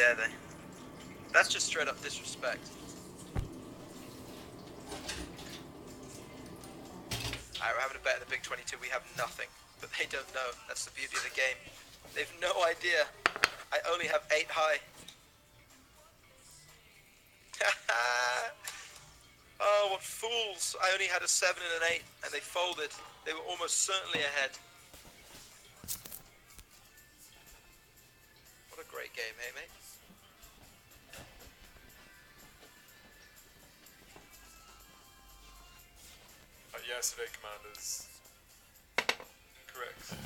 dare they? That's just straight up disrespect. Alright, we're having a bet in the Big 22. We have nothing, but they don't know. That's the beauty of the game. They've no idea. I only have 8 high. Oh, what fools. I only had a 7 and an 8, and they folded. They were almost certainly ahead. What a great game, hey, mate? Yesterday command is correct.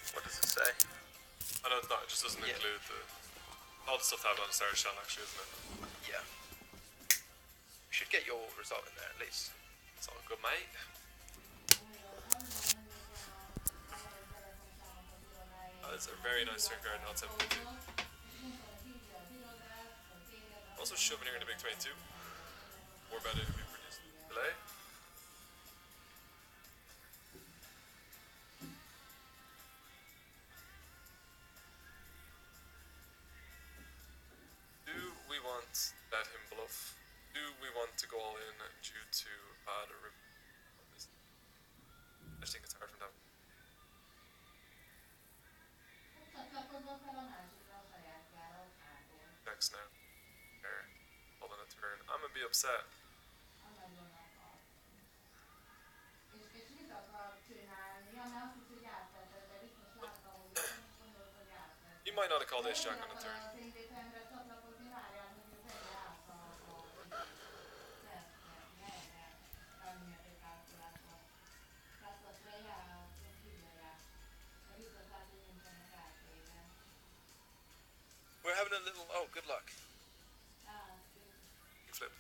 What does it say? I know it's not, it just doesn't include all the stuff that happened on the Star channel, actually, isn't it? Yeah. You should get your result in there at least. It's all good, mate. That's a very nice turn card, not 752. Also shoving here in the Big 22. More bandit to be produced. Delay. Do we want let him bluff? Do we want to go all in due to bad or I think it's hard from that. Next now. There. Holding a turn. I'm gonna be upset. You might not have called ace jack on the turn. We're having a little... Oh, good luck. You flip.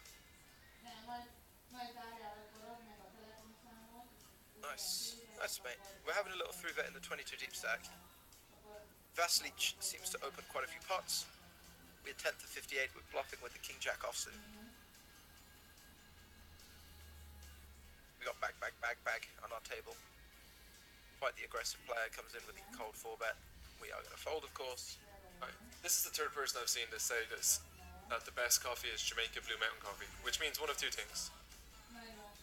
Nice. Nice, mate. We're having a little 3-bet in the 22 deep stack. Vasily seems to open quite a few pots. We had 10th to 58 with bluffing with the king-jack offsuit. We got bag on our table. Quite the aggressive player comes in with a cold 4-bet. We are going to fold, of course. Right. This is the third person I've seen to say this, that the best coffee is Jamaica Blue Mountain coffee, which means one of two things.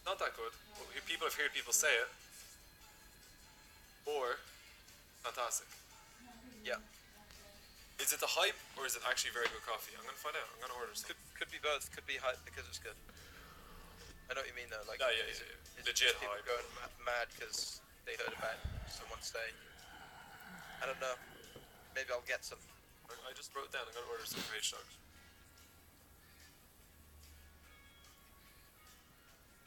Not that good. I've heard people say it. Or fantastic. Yeah. Is it the hype or is it actually very good coffee? I'm gonna find out. I'm gonna order some. Could be both. Could be hype because it's good. I know what you mean though. Like, yeah. Legit people hype. going mad because they heard about someone saying, I don't know. Maybe I'll get some. I just wrote it down. I'm gonna order some Rage Dogs.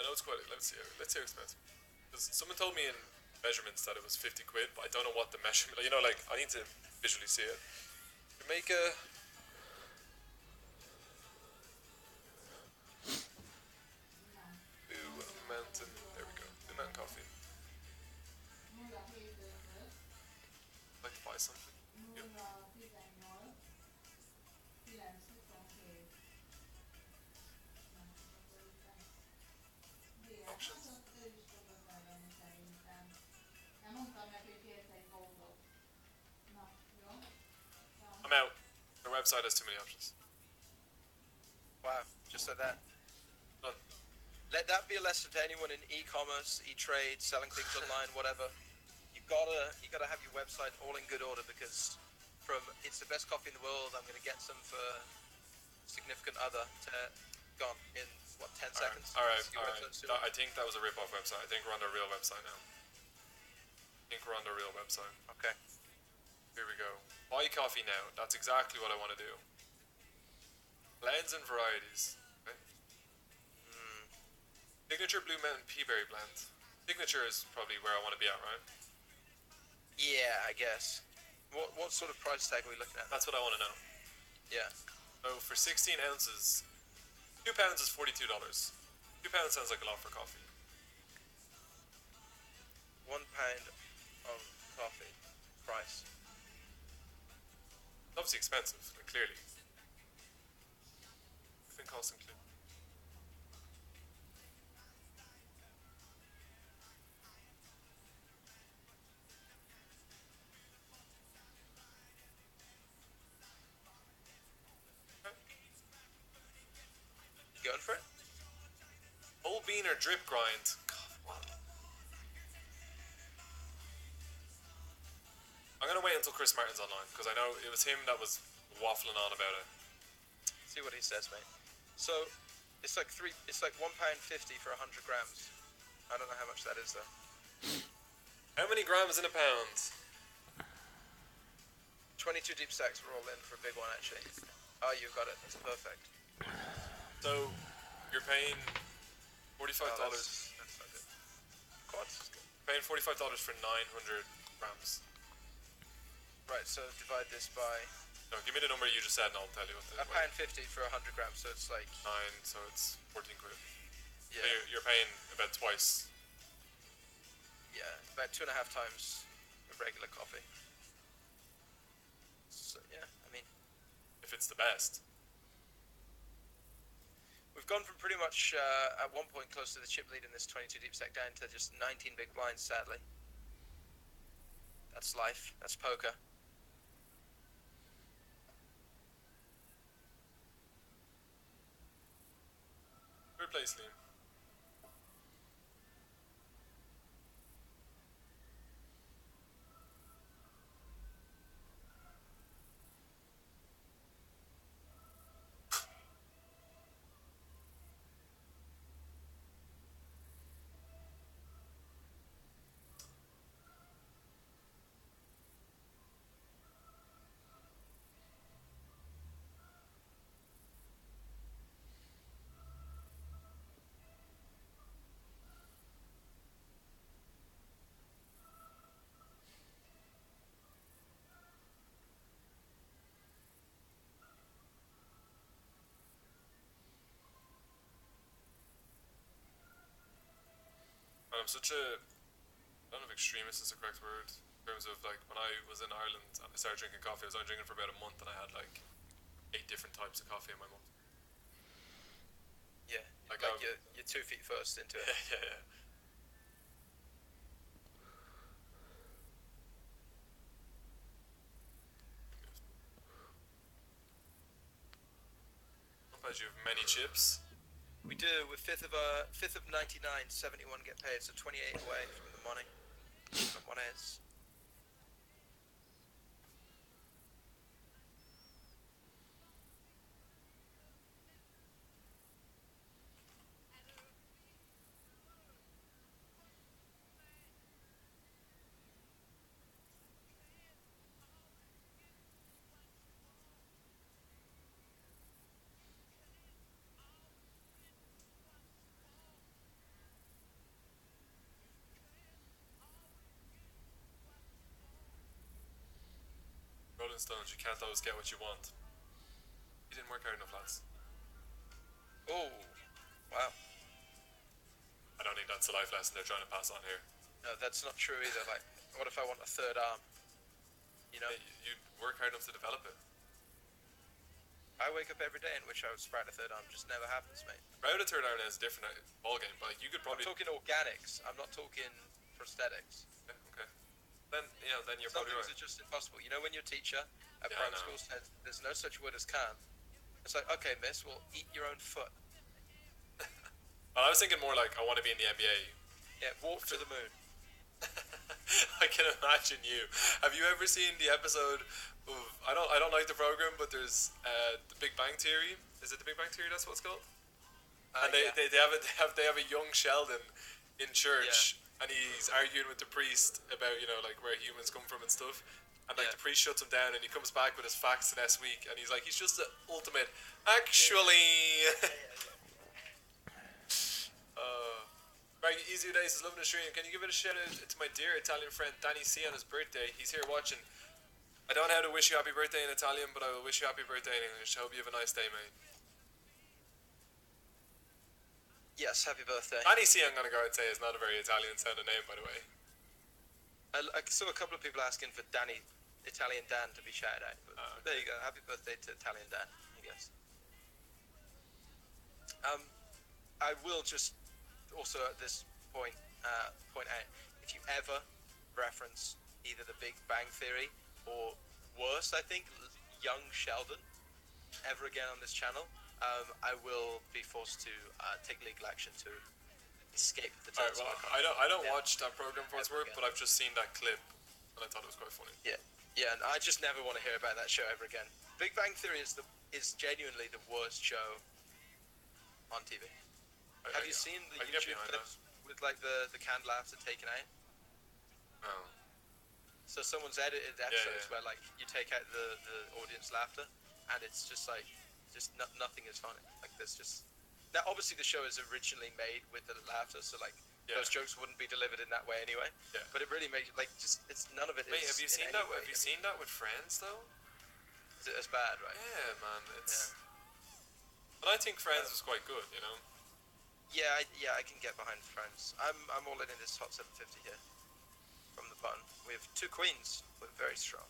I know it's quite. Let's see how expensive. Because someone told me in measurements that it was 50 quid, but I don't know what the measurement. You know, like I need to visually see it. Jamaica. Blue Mountain. There we go. Blue Mountain coffee. I'd like to buy something. Yep. Options. I'm out. Their website has too many options. Wow, just like that. None. Let that be a lesson to anyone in e-commerce, e-trade, selling things online, whatever. You gotta have your website all in good order because from it's the best coffee in the world, I'm gonna get some for significant other to gone in what 10 seconds. All right. I I think that was a rip-off website. I think we're on their real website now. Okay. Here we go. Buy coffee now. That's exactly what I want to do. Blends and varieties. Okay. Signature Blue Mountain Peaberry blend. Signature is probably where I want to be at, right? Yeah, I guess. What sort of price tag are we looking at? That's what I want to know. Yeah. So for 16 ounces, 2 pounds is $42. 2 pounds sounds like a lot for coffee. 1 pound of coffee price. It's obviously expensive, like, clearly. It's been costing clearly. going for it? Whole bean or drip grind? God, what? I'm gonna wait until Chris Martin's online because I know it was him that was waffling on about it. See what he says, mate. So, it's like £1.50 for 100 grams. I don't know how much that is though. How many grams in a pound? 22 deep stacks were all in for a big one actually. Oh, you've got it. That's perfect. So, you're paying $45. Oh, that's not good. Quads is good. Paying $45 for 900 grams. Right, so divide this by No, give me the number you just said and I'll tell you what the £1.50 for 100 grams, so it's like 9, so it's 14 quid. yeah, So you're paying about twice. yeah, about 2.5 times a regular coffee. So yeah, I mean, If it's the best. we've gone from pretty much at one point close to the chip lead in this 22 deep stack down to just 19 big blinds. Sadly, that's life. That's poker. Third place, Liam. And I'm such a, I don't know if extremist is the correct word, in terms of like when I was in Ireland and I started drinking coffee, I was only drinking for about a month and I had like 8 different types of coffee in my month. Yeah, Like, like you're 2 feet first into it. yeah. As you have many chips. We do with fifth of 99, 71 get paid, so 28 away from the money. From one is. Rolling Stones, you can't always get what you want. You didn't work hard enough, lads. Oh, wow. I don't think that's the life lesson they're trying to pass on here. No, that's not true either. Like, what if I want a third arm? You know, Hey, you work hard enough to develop it. I wake up every day in which I would sprout a third arm. Just never happens, mate. Proud of third iron is a different ball game, but like, you could I'm probably. talking organics. I'm not talking prosthetics. Yeah, okay. Then you're Some probably things right. are just impossible. You know, when your teacher at Yeah, I primary know. school said there's no such word as can't. It's like, okay, miss, well, eat your own foot. Well, I was thinking more like I want to be in the NBA. Yeah, walk to the moon. I can imagine you. Have you ever seen the episode of I don't like the program, but there's the Big Bang Theory. Is it the Big Bang Theory? That's what it's called. And Yeah. they have a young Sheldon in church, and he's arguing with the priest about like where humans come from and stuff. And like Yeah. the priest shuts him down, and he comes back with his facts the next week, and he's like, he's just the ultimate. Actually. Right, Easywithaces, loving the stream. Can you give it a shout out to my dear Italian friend Danny C on his birthday? He's here watching. I don't know how to wish you happy birthday in Italian, but I will wish you happy birthday in English. I hope you have a nice day, mate. Yes, happy birthday. Danny C, I'm gonna go and say, is not a very Italian sounding name, by the way. I saw a couple of people asking for Danny, Italian Dan, to be shouted out. But Okay. there you go. Happy birthday to Italian Dan, I guess. I will just also at this point point out, if you ever reference either the Big Bang Theory or worse, I think, young Sheldon ever again on this channel, I will be forced to take legal action to escape the Alright, terms well, of my contract. I don't Yeah. watch that program for its work, but I've just seen that clip, and I thought it was quite funny. Yeah, yeah, and I just never want to hear about that show ever again. Big Bang Theory is genuinely the worst show on TV. Have you seen the I can get YouTube behind clips with like the canned laughter taken out? Oh. So someone's edited episodes yeah. where like you take out the audience laughter, and it's just like nothing is funny. Like there's just now obviously the show is originally made with the laughter, so like those jokes wouldn't be delivered in that way anyway. Yeah. But it really makes like just it's none of it Wait, is. have you seen that? Have you seen that with Friends though? Is it as bad, right? Yeah, man. It's. But I think Friends was quite good, you know. Yeah, I can get behind Friends. I'm all in this hot 750 here. From the button, we have two queens. We're very strong.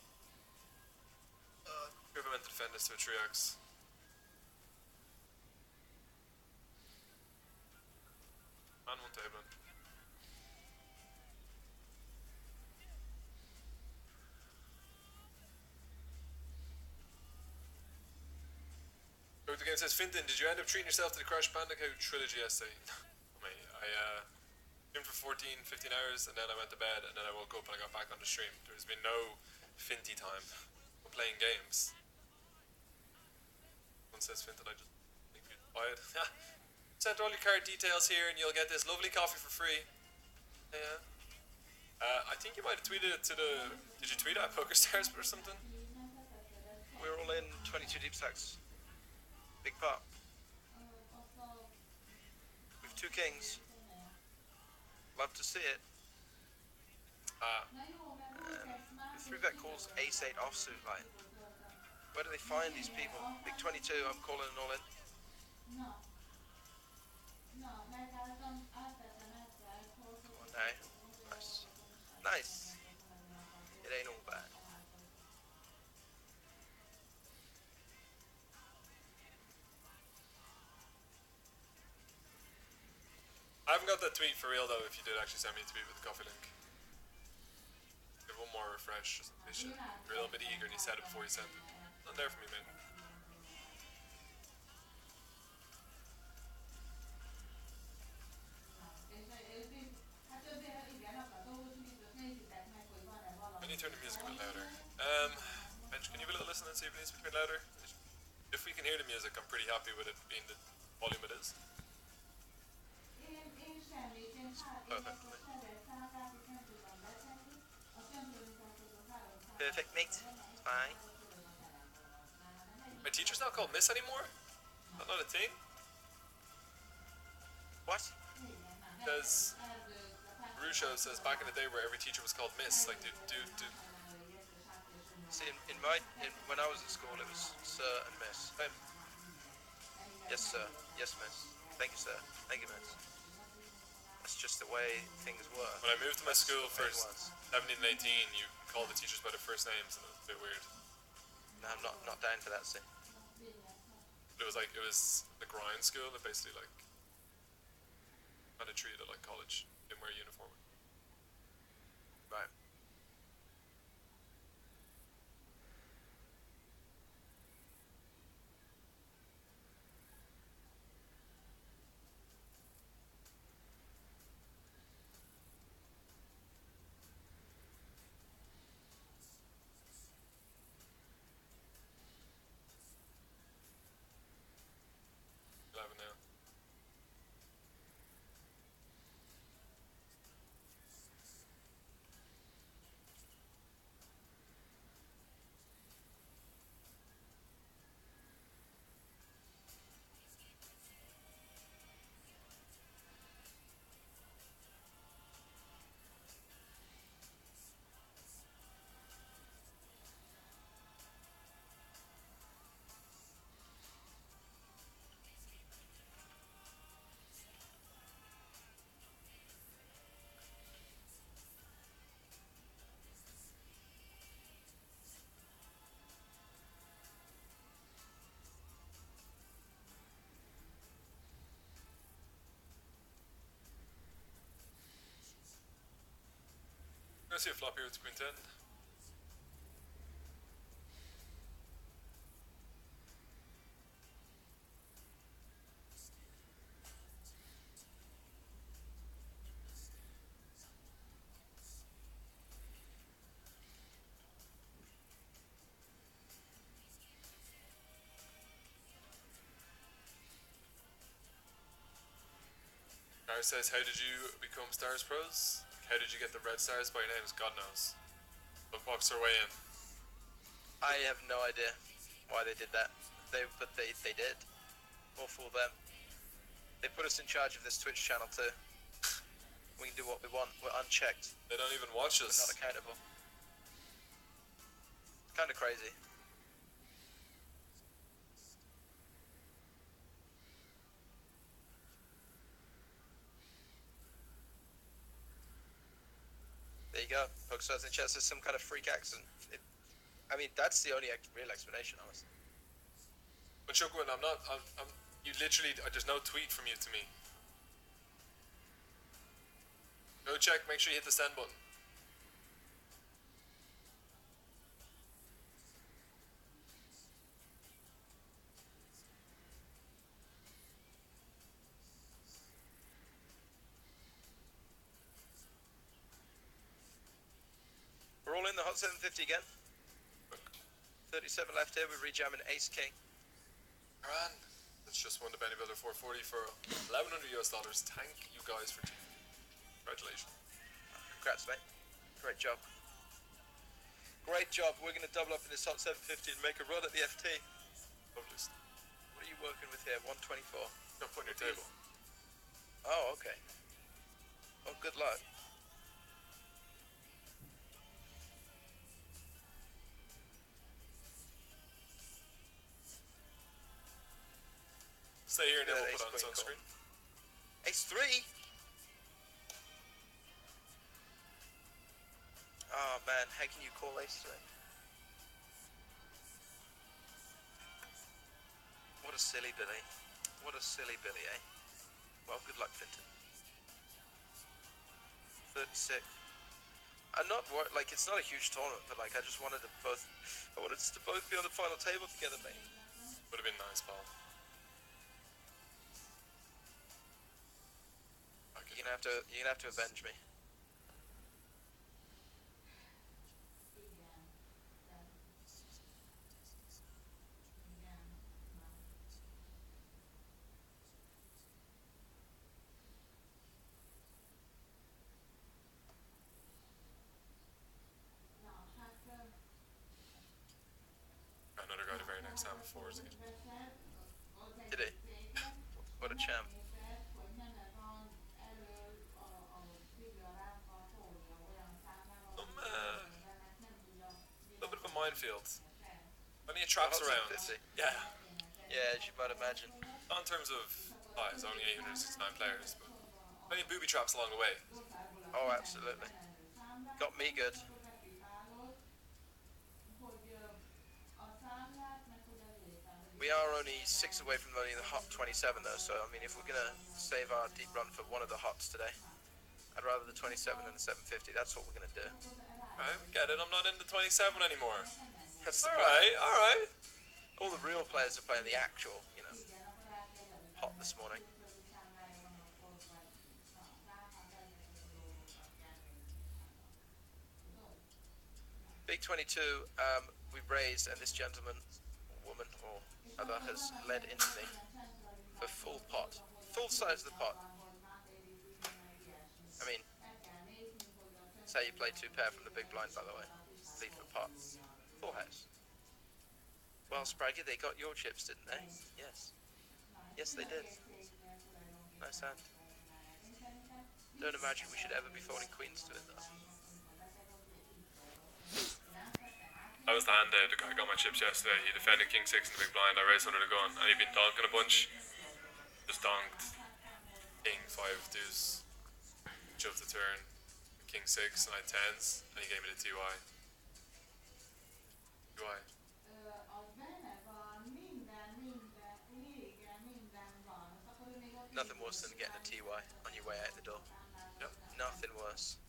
Whoever meant to defend us to a 3x. Man won't table. The game says, Finton, did you end up treating yourself to the Crash Bandicoot trilogy yesterday? I streamed for 14-15 hours, and then I went to bed, and then I woke up and I got back on the stream. There's been no Finty time. I'm playing games. One says, Finton, I just think you'd buy it. Send all your card details here, and you'll get this lovely coffee for free. Yeah. I think you might have tweeted it to the... Did you tweet it at PokerStars or something? We're all in 22 deep stacks. Big pot. We've two kings. Love to see it. The 3-bet calls ace-8 offsuit line. Where do they find these people? Big 22, I'm calling it all in. Come on now. Nice. Nice. It ain't all bad. I haven't got that tweet for real though, if you did actually send me a tweet with the coffee link. Give one more refresh, just in case you're a little bit eager and you said it before you sent it. Not there for me, man. I need to turn the music a bit louder. Bench, can you have a little listen and see if it needs to be a bit louder? If we can hear the music, I'm pretty happy with it being the volume it is. Perfect. Perfect, mate. Fine. My teacher's not called Miss anymore? That's not a thing? What? Because Rusho says back in the day where every teacher was called Miss, like See, when I was at school, it was Sir and Miss. Yes, sir. Yes, Miss. Thank you, sir. Thank you, Miss. That's just the way things were. When I moved to my school for 17 and 18, you called the teachers by their first names, and it was a bit weird. No, I'm not down for that, see. But it was the grind school that basically like kind of treated it like college. Didn't wear a uniform. Right. Now. I see a flop here with Queen 10. Aaron says, how did you become Stars Pros? How did you get the red stars by your names? God knows. Bookbox their way in. I have no idea why they did that. But they did. All for them. They put us in charge of this Twitch channel too. We can do what we want. We're unchecked. They don't even watch us. We're not accountable. Kind of crazy. There you go. Pokstars in chess is some kind of freak accident. I mean, that's the only real explanation, honestly. But Chukwin, you literally, there's no tweet from you to me. Go check, make sure you hit the send button. We're all in the hot 750 again. 37 left here. We rejam an ace king. Aaron, that's just won the Benny Builder 440 for $1,100 US. Thank you guys for congratulations. Congrats, mate. Great job. Great job. We're going to double up in this hot 750 and make a run at the FT. Published. What are you working with here? 124. Don't put on your table. Oh, okay. Oh, good luck. Stay here and then Yeah, we'll put on its own ace queen screen. Ace 3? Oh man, how can you call ace 3? What a silly Billy. What a silly Billy, eh? Well, good luck, Finton. 36. I'm not worried, like, it's not a huge tournament, but like, I wanted us to both be on the final table together, mate. Would have been nice, pal. You're gonna have to avenge me. Another guy the very next time before us again. Did he? What a champ. A little bit of a minefield. Plenty of traps around. 50. Yeah. Yeah, as you might imagine. Not in terms of size, only 869 players, but plenty of booby traps along the way. Oh, absolutely. Got me good. We are only 6 away from running the hot 27 though, so I mean, if we're gonna save our deep run for one of the hots today, I'd rather the 27 than the 750. That's what we're gonna do. Alright, we get it. I'm not in the 27 anymore. That's the Alright, alright. All the real players are playing the actual, hot this morning. Big 22, we raised, and this gentleman, woman, or other has led into me for full pot. Full size of the pot. I mean, that's how you play 2 pair from the big blind, by the way. Lead for pot. Full house. Well, Spraggy, they got your chips, didn't they? Yes. Yes, they did. Nice hand. Don't imagine we should ever be folding queens to it, though. That was the hand there. The guy got my chips yesterday. He defended King 6 in the big blind. I raised under the gun, and he'd been donking a bunch. Just donked King 5 deuce. Shoved the turn. King 6, and I had 10s, and he gave me the TY. TY. Nothing worse than getting a TY on your way out the door. Yep. Nothing worse.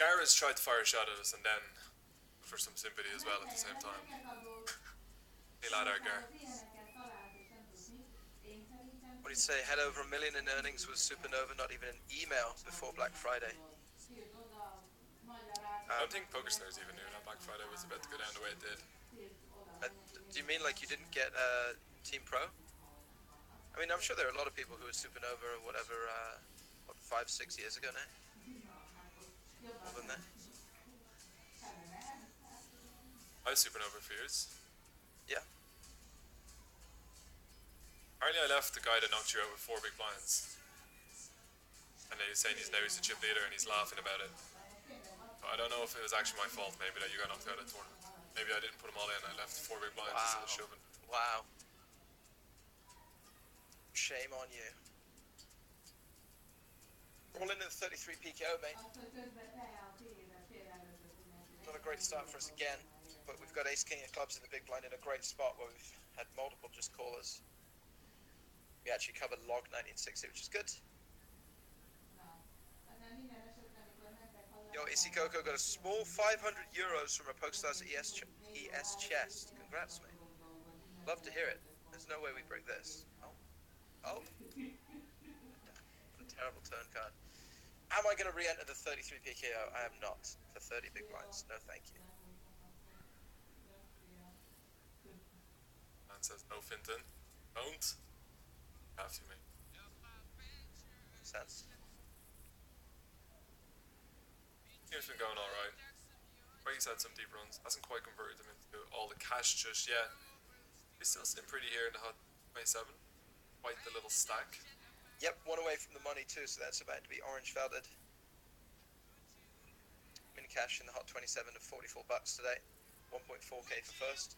Gara's tried to fire a shot at us and then for some sympathy as well at the same time. Hey lad, our Gar. What do you say? Had over $1 million in earnings with Supernova, not even an email before Black Friday. I don't think PokerStars even knew that Black Friday was about to go down the way it did. Do you mean like you didn't get Team Pro? I mean, I'm sure there are a lot of people who were Supernova or whatever, 5-6 years ago now. More than that. I was Supernova for years. Yeah. Apparently I left the guy that knocked you out with 4 big blinds. And then he's saying he's the chip leader and he's laughing about it. But I don't know if it was actually my fault maybe that you got knocked out of the tournament. Maybe I didn't put them all in, I left 4 big blinds instead of shoving. Wow. Shame on you. All in the 33 PKO, mate. Not a great start for us again, but we've got ace king of clubs in the big blind in a great spot where we've had multiple just callers. We actually covered log 1960, which is good. Yo, Issy Coco got a small 500 euros from a PokerStars ES chest. Congrats, mate. Love to hear it. There's no way we break this. Oh. What a terrible turn card. Am I going to re-enter the 33 PKO? I am not. For 30 big blinds. No, thank you. Man says no Finton. Don't. Have to, mate. Makes sense. Game's been going alright. Bray's had some deep runs. Hasn't quite converted them into all the cash just yet. He's still sitting pretty here in the hot 27. Quite the little stack. Yep, one away from the money too, so that's about to be orange felted. Min cash in the hot 27 of $44 today. 1.4k for first.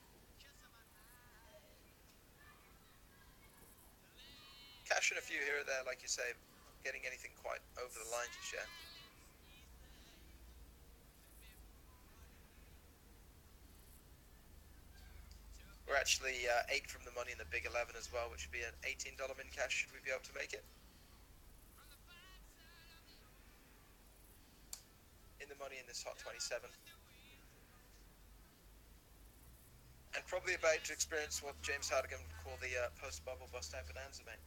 Cash in a few here or there, like you say. Getting anything quite over the line just yet. We're actually 8 from the money in the big 11 as well, which would be an $18 min cash should we be able to make it. In the money in this hot 27. And probably about to experience what James Hardigan would call the post-bubble bust-out bonanza, mate.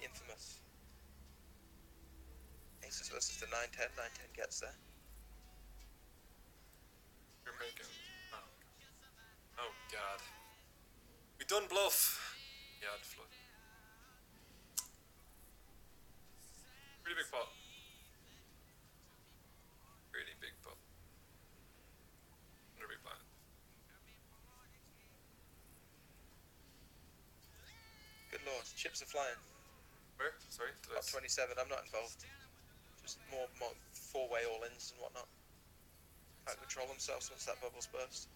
Infamous. Aces versus the 9-10. 9-10 gets there. You're making... Oh god. We done bluff. Yeah, the flood. Pretty big pot. Really big pot. Under big blind. Good lord, chips are flying. Where? Sorry? Top 27, I'm not involved. Just more 4-way all-ins and whatnot. Can't control themselves once that bubble's burst.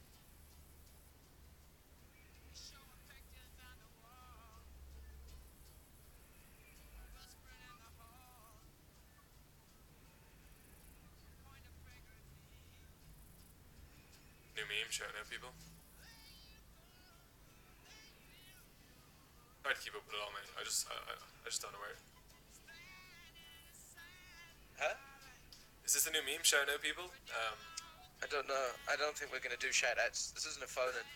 New meme shouting out people. Try to keep up with it all, mate. I just don't know where. Huh? Is this a new meme shouting out people? I don't know. I don't think we're going to do shout-outs. This isn't a phone-in.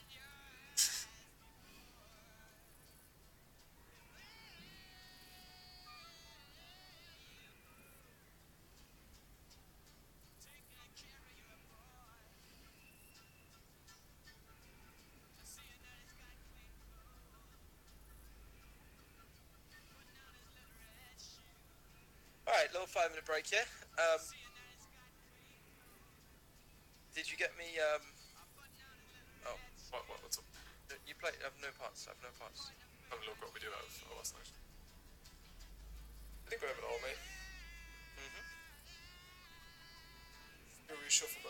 Alright, little 5-minute break here. Did you get me, oh. What's up? You play, I have no parts. Have a look what we do have last night. I think we have it all, mate. Mm-hmm. Here we shuffle